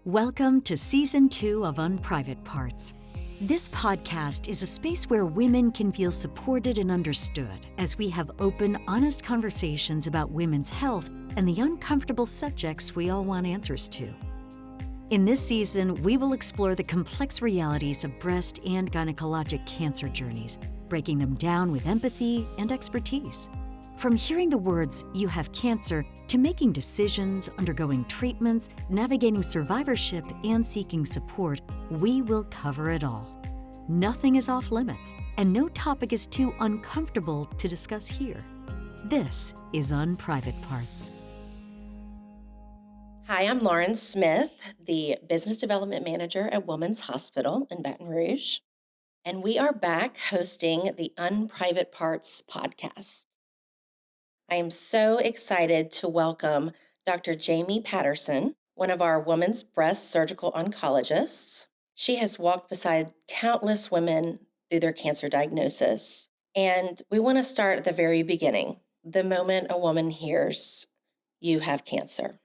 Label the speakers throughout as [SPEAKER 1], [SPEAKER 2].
[SPEAKER 1] Welcome to Season 2 of Unprivate Parts. This podcast is a space where women can feel supported and understood as we have open, honest conversations about women's health and the uncomfortable subjects we all want answers to. In this season, we will explore the complex realities of breast and gynecologic cancer journeys, breaking them down with empathy and expertise. From hearing the words, "you have cancer," to making decisions, undergoing treatments, navigating survivorship, and seeking support, we will cover it all. Nothing is off limits, and no topic is too uncomfortable to discuss here. This is Unprivate Parts.
[SPEAKER 2] Hi, I'm Lauren Smith, the Business Development Manager at Women's Hospital in Baton Rouge, and we are back hosting the Unprivate Parts podcast. I am so excited to welcome Dr. Jamie Patterson, one of our women's breast surgical oncologists. She has walked beside countless women through their cancer diagnosis, and we want to start at the very beginning, the moment a woman hears, "You have cancer."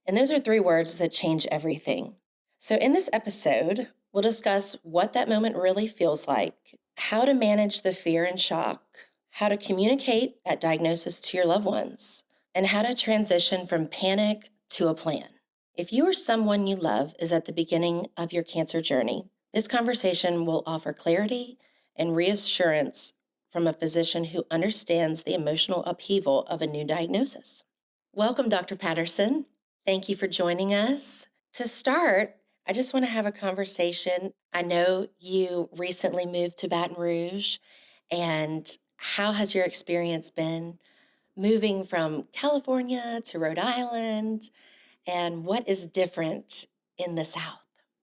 [SPEAKER 2] And those are three words that change everything. So in this episode, we'll discuss what that moment really feels like, how to manage the fear and shock, how to communicate that diagnosis to your loved ones, and how to transition from panic to a plan. If you or someone you love is at the beginning of your cancer journey, this conversation will offer clarity and reassurance from a physician who understands the emotional upheaval of a new diagnosis. Welcome, Dr. Patterson. Thank you for joining us. To start, I just want to have a conversation. I know you recently moved to Baton Rouge, and how has your experience been moving from California to Rhode Island, and what is different in the South?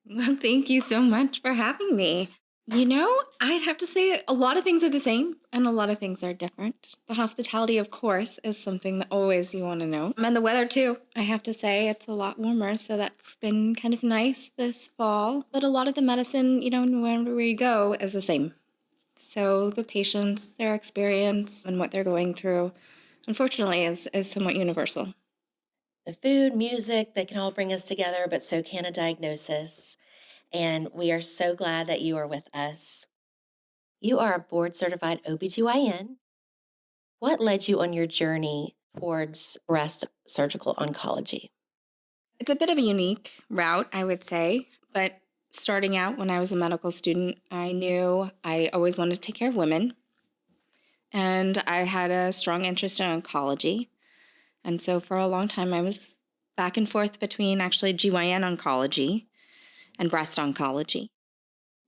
[SPEAKER 3] Well, thank you so much for having me. I'd have to say a lot of things are the same and a lot of things are different. The hospitality, of course, is something that always you want to know. And the weather, too. I have to say it's a lot warmer, so that's been kind of nice this fall. But a lot of the medicine, wherever you go, is the same. So the patients, their experience, and what they're going through, unfortunately, is somewhat universal.
[SPEAKER 2] The food, music, they can all bring us together, but so can a diagnosis. And we are so glad that you are with us. You are a board-certified OBGYN. What led you on your journey towards breast surgical oncology?
[SPEAKER 3] It's a bit of a unique route, I would say, but starting out when I was a medical student, I knew I always wanted to take care of women, and I had a strong interest in oncology. And so for a long time, I was back and forth between actually GYN oncology and breast oncology.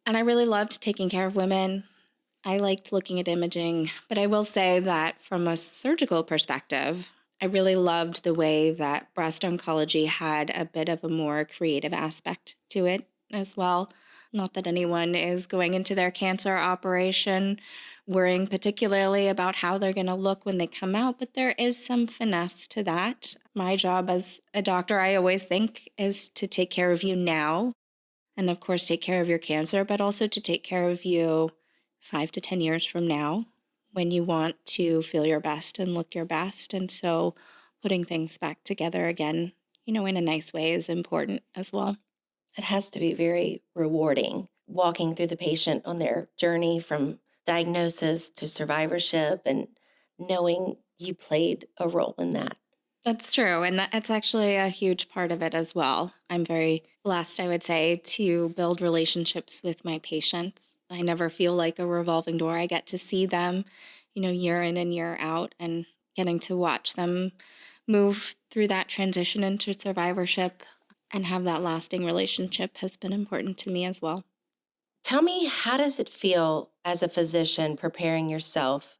[SPEAKER 3] And I really loved taking care of women. I liked looking at imaging, but I will say that from a surgical perspective, I really loved the way that breast oncology had a bit of a more creative aspect to it as well. Not that anyone is going into their cancer operation worrying particularly about how they're going to look when they come out, but there is some finesse to that. My job as a doctor, I always think, is to take care of you now and, of course, take care of your cancer, but also to take care of you 5 to 10 years from now when you want to feel your best and look your best. And so putting things back together again, in a nice way is important as well.
[SPEAKER 2] It has to be very rewarding walking through the patient on their journey from diagnosis to survivorship and knowing you played a role in that.
[SPEAKER 3] That's true. And that's actually a huge part of it as well. I'm very blessed, I would say, to build relationships with my patients. I never feel like a revolving door. I get to see them, year in and year out, and getting to watch them move through that transition into survivorship and have that lasting relationship has been important to me as well.
[SPEAKER 2] Tell me, how does it feel as a physician preparing yourself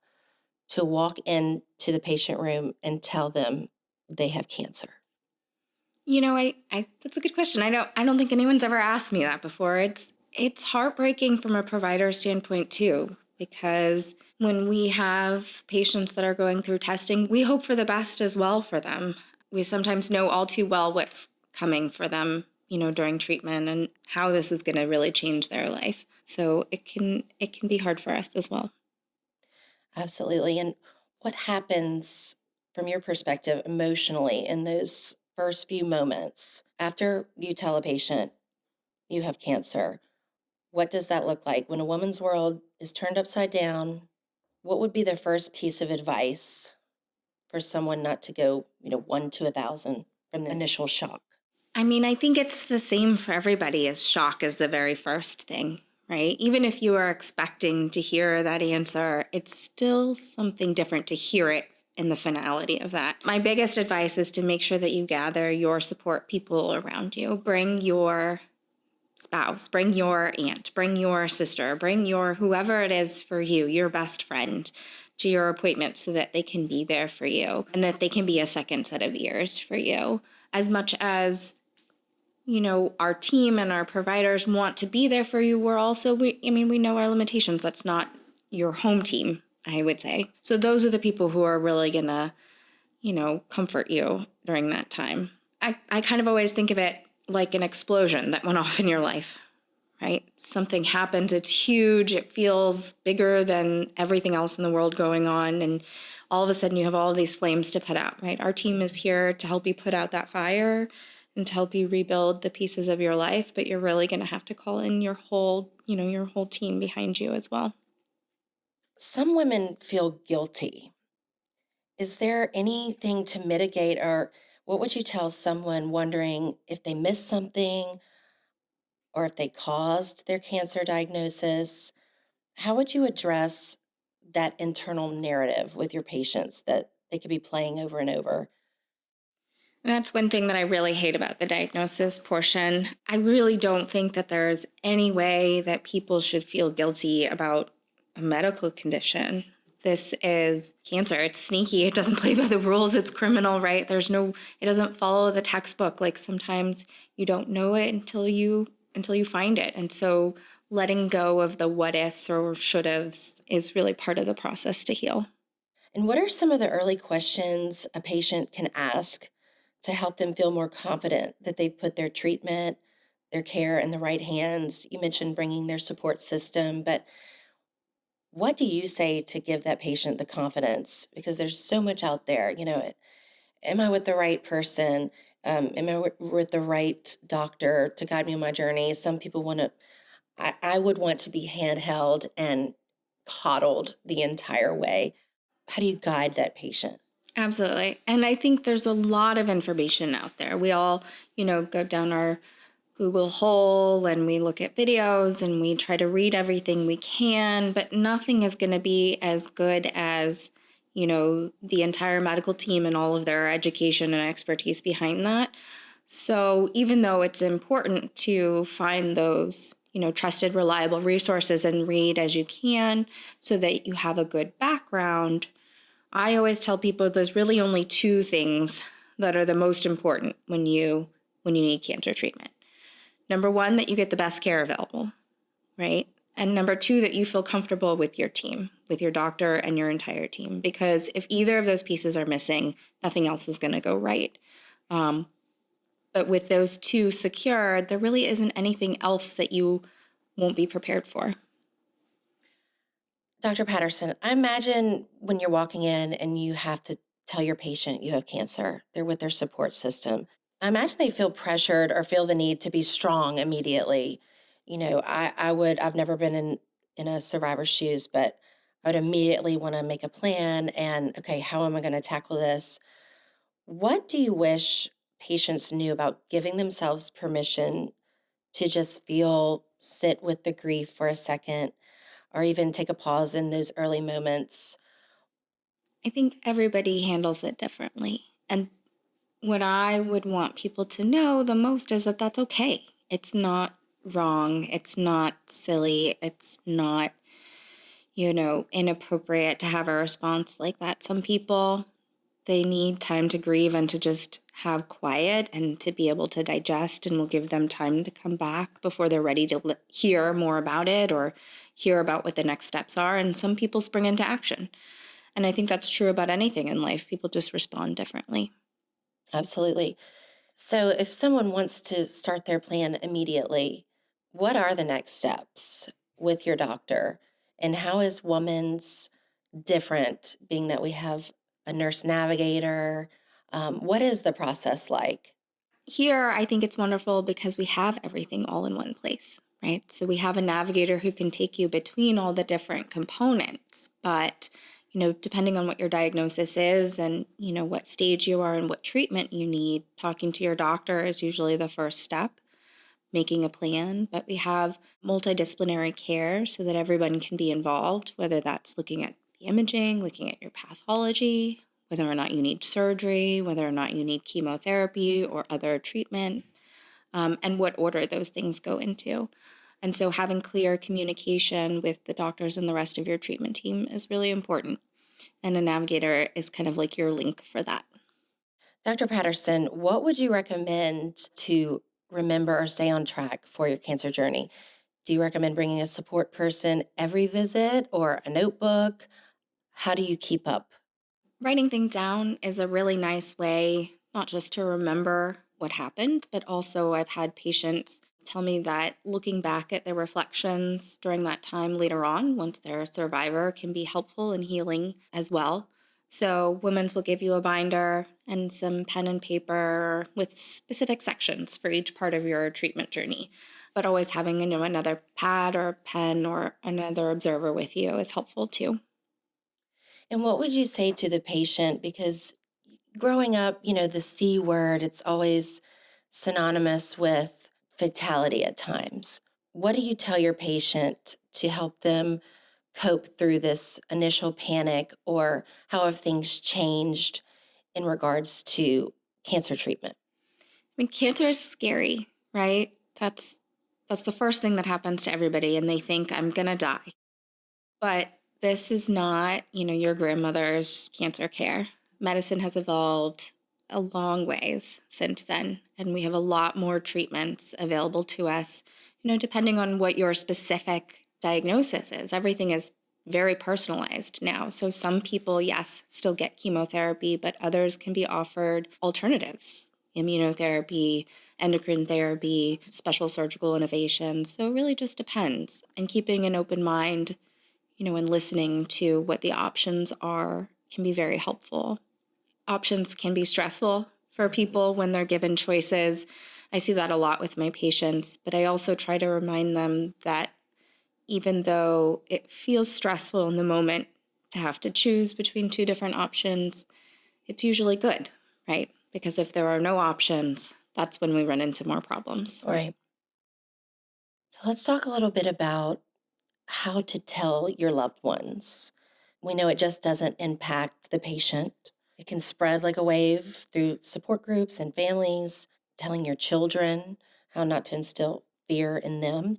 [SPEAKER 2] to walk into the patient room and tell them they have cancer?
[SPEAKER 3] I that's a good question. I don't think anyone's ever asked me that before. It's heartbreaking from a provider standpoint too, because when we have patients that are going through testing, we hope for the best as well for them. We sometimes know all too well what's coming for them, during treatment and how this is going to really change their life. So it can be hard for us as well.
[SPEAKER 2] Absolutely. And what happens from your perspective emotionally in those first few moments after you tell a patient you have cancer? What does that look like? When a woman's world is turned upside down, what would be the first piece of advice for someone not to go, 1 to 1,000 from the initial shock?
[SPEAKER 3] I mean, I think it's the same for everybody as shock is the very first thing, right? Even if you are expecting to hear that answer, it's still something different to hear it in the finality of that. My biggest advice is to make sure that you gather your support people around you. Bring your spouse, bring your aunt, bring your sister, bring your whoever it is for you, your best friend, to your appointment so that they can be there for you and that they can be a second set of ears for you. As much as our team and our providers want to be there for you, we know our limitations. That's not your home team, I would say. So those are the people who are really gonna, comfort you during that time. I kind of always think of it like an explosion that went off in your life, right? Something happens, it's huge, it feels bigger than everything else in the world going on, and all of a sudden you have all of these flames to put out, right? Our team is here to help you put out that fire and to help you rebuild the pieces of your life, but you're really going to have to call in your whole team behind you as well.
[SPEAKER 2] Some women feel guilty. Is there anything to mitigate, or what would you tell someone wondering if they missed something or if they caused their cancer diagnosis? How would you address that internal narrative with your patients that they could be playing over and over?
[SPEAKER 3] And that's one thing that I really hate about the diagnosis portion. I really don't think that there's any way that people should feel guilty about a medical condition. This is cancer. It's sneaky. It doesn't play by the rules. It's criminal, right? It doesn't follow the textbook. Like sometimes you don't know it until you find it. And so letting go of the what ifs or should haves is really part of the process to heal.
[SPEAKER 2] And what are some of the early questions a patient can ask to help them feel more confident that they've put their treatment, their care in the right hands? You mentioned bringing their support system, but what do you say to give that patient the confidence? Because there's so much out there. Am I with the right person? Am I with the right doctor to guide me on my journey? Some people want to, I would want to be handheld and coddled the entire way. How do you guide that patient?
[SPEAKER 3] Absolutely. And I think there's a lot of information out there. We all, go down our Google hole and we look at videos and we try to read everything we can, but nothing is going to be as good as, the entire medical team and all of their education and expertise behind that. So even though it's important to find those, trusted, reliable resources and read as you can so that you have a good background, I always tell people there's really only two things that are the most important when you need cancer treatment. Number one, that you get the best care available, right? And number two, that you feel comfortable with your team, with your doctor and your entire team. Because if either of those pieces are missing, nothing else is going to go right. But with those two secured, there really isn't anything else that you won't be prepared for.
[SPEAKER 2] Dr. Patterson, I imagine when you're walking in and you have to tell your patient you have cancer, they're with their support system. I imagine they feel pressured or feel the need to be strong immediately. I've never been in a survivor's shoes, but I would immediately want to make a plan and, okay, how am I going to tackle this? What do you wish patients knew about giving themselves permission to just sit with the grief for a second, or even take a pause in those early moments?
[SPEAKER 3] I think everybody handles it differently. And what I would want people to know the most is that that's okay. It's not wrong. It's not silly. It's not, inappropriate to have a response like that. Some people, they need time to grieve and to just have quiet and to be able to digest, and we'll give them time to come back before they're ready to hear more about it or hear about what the next steps are. And some people spring into action. And I think that's true about anything in life. People just respond differently.
[SPEAKER 2] Absolutely. So, if someone wants to start their plan immediately, what are the next steps with your doctor? And how is Woman's different, being that we have a nurse navigator, What is the process like?
[SPEAKER 3] Here, I think it's wonderful because we have everything all in one place, right? So we have a navigator who can take you between all the different components. But, depending on what your diagnosis is and, what stage you are and what treatment you need, talking to your doctor is usually the first step, making a plan. But we have multidisciplinary care so that everyone can be involved, whether that's looking at the imaging, looking at your pathology, whether or not you need surgery, whether or not you need chemotherapy or other treatment, and what order those things go into. And so having clear communication with the doctors and the rest of your treatment team is really important. And a navigator is kind of like your link for that.
[SPEAKER 2] Dr. Patterson, what would you recommend to remember or stay on track for your cancer journey? Do you recommend bringing a support person every visit or a notebook? How do you keep up?
[SPEAKER 3] Writing things down is a really nice way, not just to remember what happened, but also I've had patients tell me that looking back at their reflections during that time later on, once they're a survivor, can be helpful and healing as well. So, women's will give you a binder and some pen and paper with specific sections for each part of your treatment journey. But always having another pad or pen or another observer with you is helpful too.
[SPEAKER 2] And what would you say to the patient? Because growing up, the C word, it's always synonymous with fatality at times. What do you tell your patient to help them cope through this initial panic, or how have things changed in regards to cancer treatment?
[SPEAKER 3] I mean, cancer is scary, right? That's the first thing that happens to everybody, and they think I'm gonna die. But this is not, your grandmother's cancer care. Medicine has evolved a long ways since then, and we have a lot more treatments available to us, depending on what your specific diagnosis is. Everything is very personalized now. So some people, yes, still get chemotherapy, but others can be offered alternatives. Immunotherapy, endocrine therapy, special surgical innovations. So it really just depends. And keeping an open mind and listening to what the options are can be very helpful. Options can be stressful for people when they're given choices. I see that a lot with my patients, but I also try to remind them that even though it feels stressful in the moment to have to choose between two different options, it's usually good, right? Because if there are no options, that's when we run into more problems.
[SPEAKER 2] All right. So let's talk a little bit about how to tell your loved ones. We know it just doesn't impact the patient. It can spread like a wave through support groups and families, telling your children how not to instill fear in them.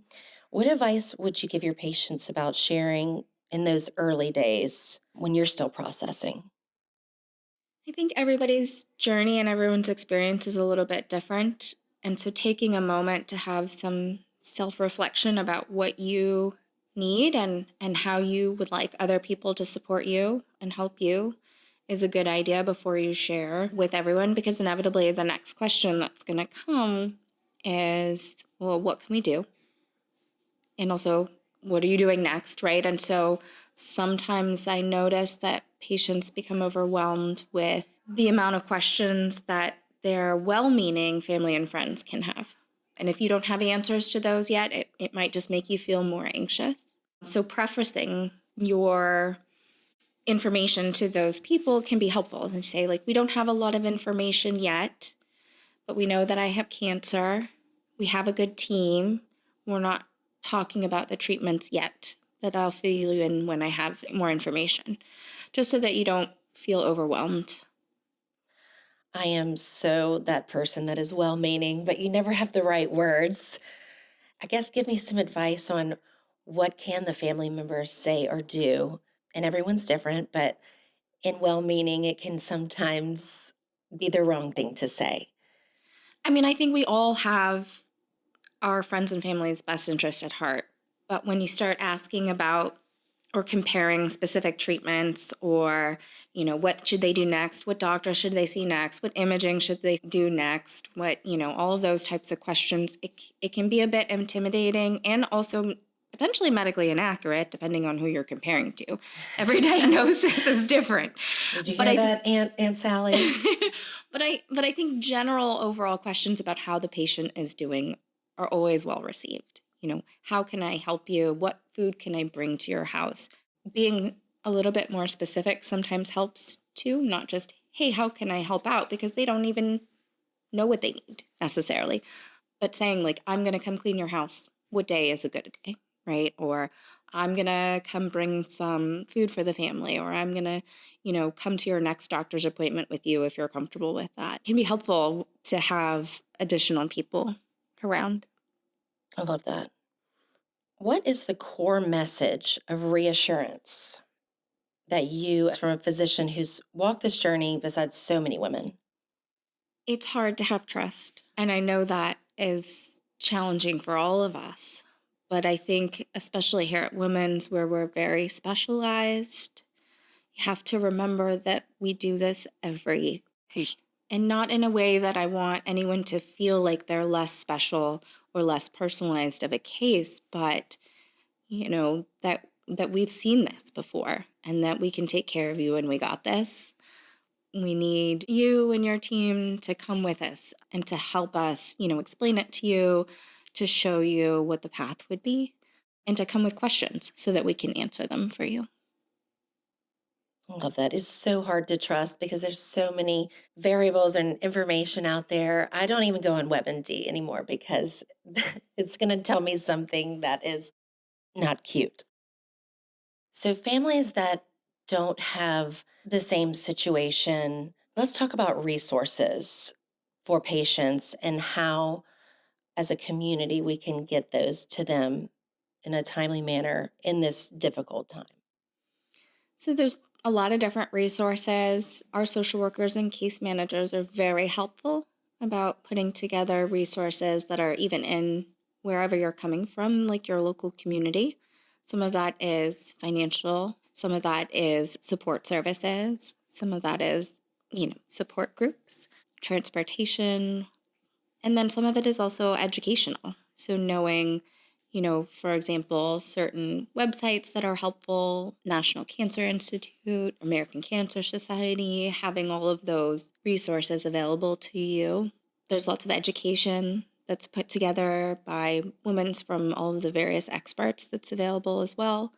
[SPEAKER 2] What advice would you give your patients about sharing in those early days when you're still processing?
[SPEAKER 3] I think everybody's journey and everyone's experience is a little bit different. And so taking a moment to have some self-reflection about what you need and how you would like other people to support you and help you is a good idea before you share with everyone, because inevitably the next question that's going to come is, well, what can we do? And also, what are you doing next, right? And so sometimes I notice that patients become overwhelmed with the amount of questions that their well-meaning family and friends can have. And if you don't have answers to those yet, it might just make you feel more anxious. So prefacing your information to those people can be helpful, and say, like, we don't have a lot of information yet, but we know that I have cancer. We have a good team. We're not talking about the treatments yet, but I'll fill you in when I have more information, just so that you don't feel overwhelmed.
[SPEAKER 2] I am so that person that is well meaning, but you never have the right words. I guess give me some advice on what can the family members say or do. And everyone's different, but in well meaning, it can sometimes be the wrong thing to say.
[SPEAKER 3] I mean, I think we all have our friends and family's best interest at heart. But when you start asking about or comparing specific treatments, or, what should they do next? What doctor should they see next? What imaging should they do next? All of those types of questions, it can be a bit intimidating and also potentially medically inaccurate, depending on who you're comparing to. Every diagnosis is different.
[SPEAKER 2] Did you
[SPEAKER 3] But
[SPEAKER 2] hear
[SPEAKER 3] I
[SPEAKER 2] that, Aunt Sally?
[SPEAKER 3] but I think general overall questions about how the patient is doing are always well received. How can I help you? What food can I bring to your house? Being a little bit more specific sometimes helps too, not just, hey, how can I help out? Because they don't even know what they need necessarily. But saying, like, I'm going to come clean your house. What day is a good day, right? Or I'm going to come bring some food for the family, or I'm going to, come to your next doctor's appointment with you if you're comfortable with that. It can be helpful to have additional people around.
[SPEAKER 2] I love that. What is the core message of reassurance that you, from a physician who's walked this journey besides so many women?
[SPEAKER 3] It's hard to have trust. And I know that is challenging for all of us. But I think, especially here at Women's, where we're very specialized, you have to remember that we do this every day. And not in a way that I want anyone to feel like they're less special or less personalized of a case, but, that we've seen this before and that we can take care of you and we got this. We need you and your team to come with us and to help us, explain it to you, to show you what the path would be, and to come with questions so that we can answer them for you.
[SPEAKER 2] I love that. It's so hard to trust because there's so many variables and information out there. I don't even go on WebMD anymore because it's going to tell me something that is not cute. So, families that don't have the same situation, let's talk about resources for patients and how, as a community, we can get those to them in a timely manner in this difficult time.
[SPEAKER 3] So there's a lot of different resources. Our social workers and case managers are very helpful about putting together resources that are even in wherever you're coming from, like your local community. Some of that is financial, some of that is support services, some of that is, support groups, transportation, and then some of it is also educational. So knowing, for example, certain websites that are helpful, National Cancer Institute, American Cancer Society, having all of those resources available to you. There's lots of education that's put together by women from all of the various experts that's available as well.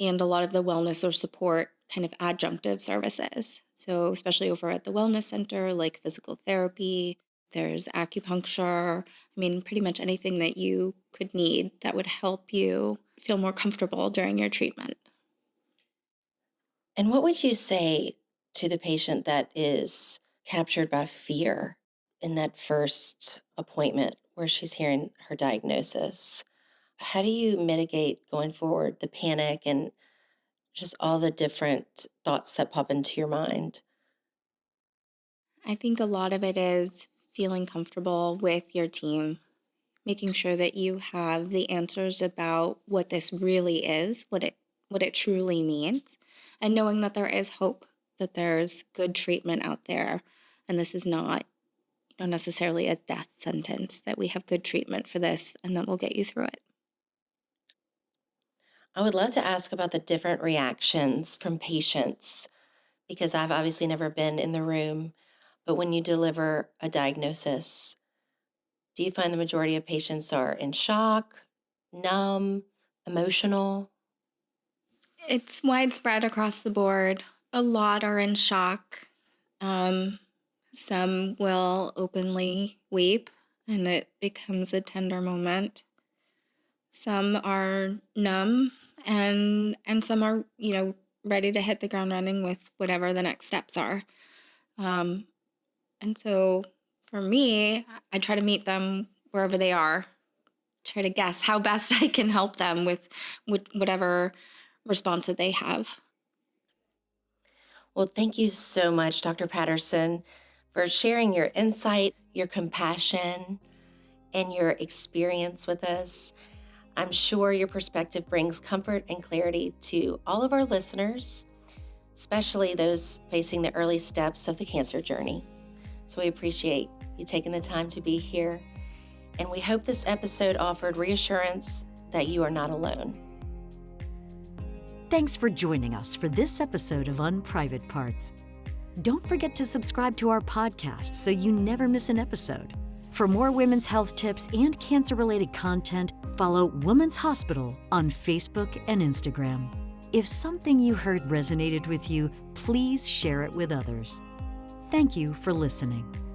[SPEAKER 3] And a lot of the wellness or support kind of adjunctive services. So especially over at the wellness center, like physical therapy, there's acupuncture. I mean, pretty much anything that you could need that would help you feel more comfortable during your treatment.
[SPEAKER 2] And what would you say to the patient that is captured by fear in that first appointment where she's hearing her diagnosis? How do you mitigate going forward the panic and just all the different thoughts that pop into your mind?
[SPEAKER 3] I think a lot of it is feeling comfortable with your team, making sure that you have the answers about what this really is, what it truly means, and knowing that there is hope, that there's good treatment out there, and this is not necessarily a death sentence, that we have good treatment for this and that we'll get you through it.
[SPEAKER 2] I would love to ask about the different reactions from patients because I've obviously never been in the room, but when you deliver a diagnosis, do you find the majority of patients are in shock, numb, emotional?
[SPEAKER 3] It's widespread across the board. A lot are in shock. Um, some will openly weep and it becomes a tender moment. Some are numb and some are, ready to hit the ground running with whatever the next steps are. Um, and so for me, I try to meet them wherever they are, try to guess how best I can help them with whatever response that they have.
[SPEAKER 2] Well, thank you so much, Dr. Patterson, for sharing your insight, your compassion, and your experience with us. I'm sure your perspective brings comfort and clarity to all of our listeners, especially those facing the early steps of the cancer journey. So we appreciate you taking the time to be here. And we hope this episode offered reassurance that you are not alone.
[SPEAKER 1] Thanks for joining us for this episode of Unprivate Parts. Don't forget to subscribe to our podcast so you never miss an episode. For more women's health tips and cancer-related content, follow Women's Hospital on Facebook and Instagram. If something you heard resonated with you, please share it with others. Thank you for listening.